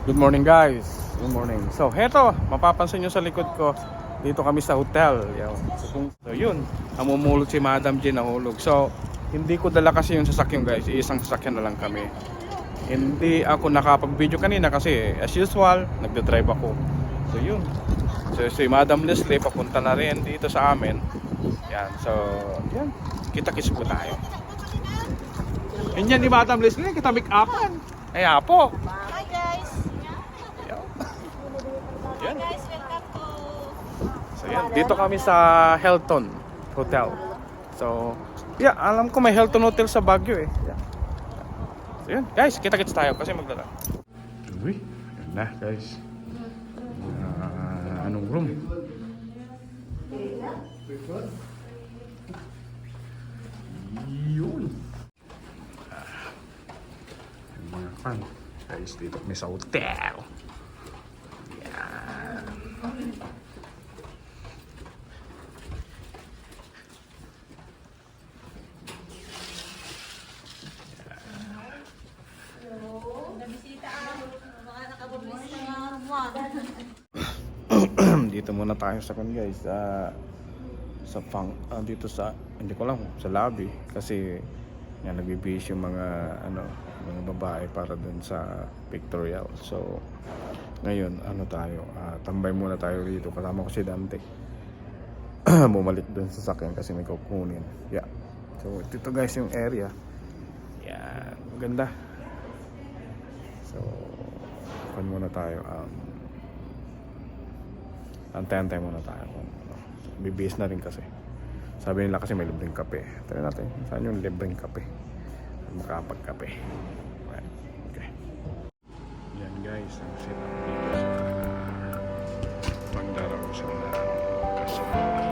Good morning guys. Good morning. So heto, mapapansin nyo sa likod ko, dito kami sa hotel. So yun, namumulot si Madam J, nahulog. So hindi ko dala kasi yung sasakyan guys, isang sasakyan na lang kami. Hindi ako nakapag-video kanina kasi as usual, nagda-drive ako. So yun. So si Madam Leslie papunta na rin dito sa amin. Yan, so yan, kita-kits po tayo. Yan ni Madam Leslie, kita make-upan. Ay apo. Hi guys! Yan. Guys, welcome to... So yan, dito kami sa Hilton Hotel. So, yeah, alam ko may Hilton Hotel sa Baguio eh. Yeah. So yan, guys, kita-kits tayo kasi magdala. Uy, yan na guys. Anong room? Yun. Yung mga fan. Guys, dito kami sa hotel. Yan. Nabisita ako. Mga nakabablis na mga rumuan. Dito muna tayo sa guys, dito sa hindi ko lang sa lobby kasi yan nagbibihis yung mga mga babae para dun sa pictorial. So ngayon tambay muna tayo dito kasama ko si Dante. Bumalik dun sa sakyan kasi may kukunin. Yeah. So dito guys yung area. Yan, maganda. So kan muna tayo antay-antay muna tayo. Bibihis na rin kasi. Sabi nila kasi may libreng kape. Try natin. Saan yung libreng kape? Makapagkape. Right. Okay. Yan guys. Ang setup dito sa pagdaraw sa kasama.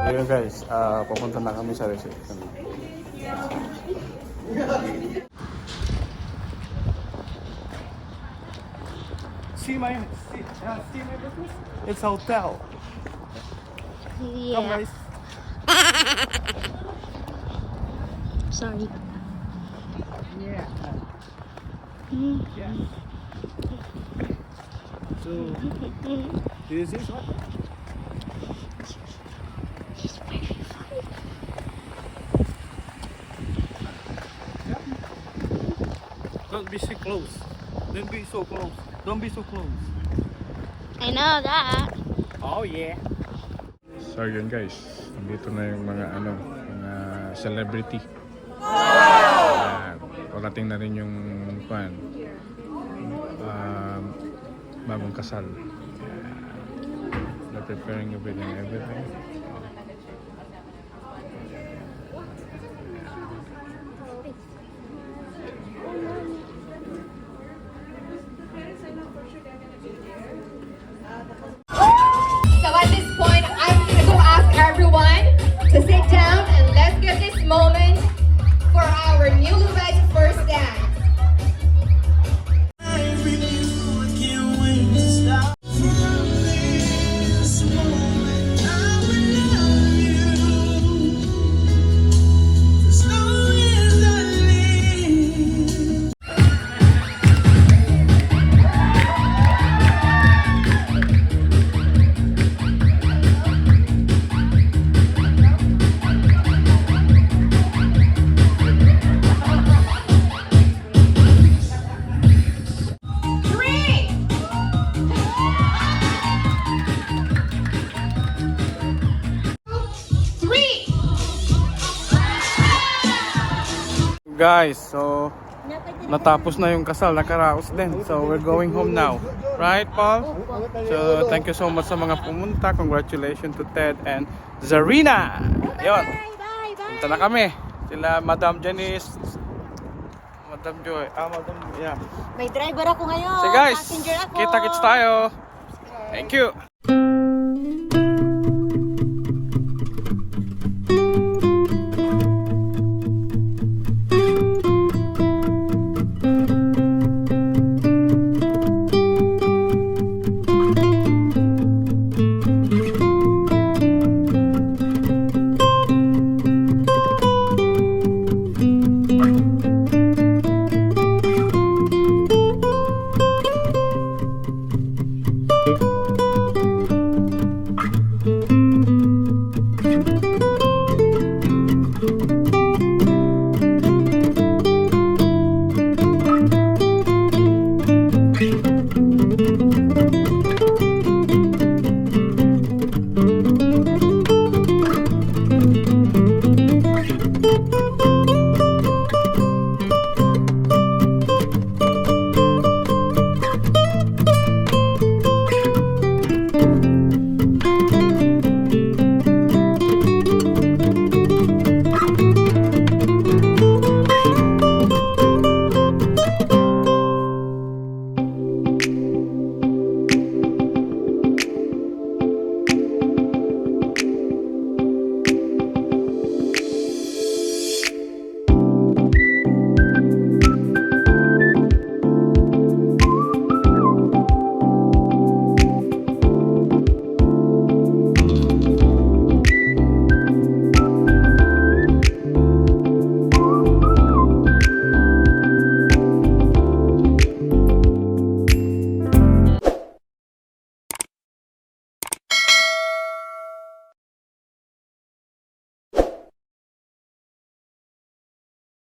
Ayun guys, pupunta na kami sa reception. See my business? It's a hotel. Yeah. Come guys. Sorry. Yeah. Yeah. So, this is what? Don't be so close. Don't be so close. Don't be so close. I know that. Oh yeah. So yun guys, nandito na yung mga mga celebrity. Parating na rin yung bagong kasal. They're preparing everything. So at this point, I'm going to ask everyone to sit down and let's get this moment for our newlyweds first dance. Three. Three. Guys, so natapos na yung kasal, nakaraos din. So we're going home now. Right, Paul? So thank you so much sa mga pumunta. Congratulations to Ted and Zarina. Ayun. Punta na kami. Sila Madam Janice, Madam Joy. Madam, yeah. May driver ako ngayon. So guys, Passenger ako. kita-kits tayo. Thank you.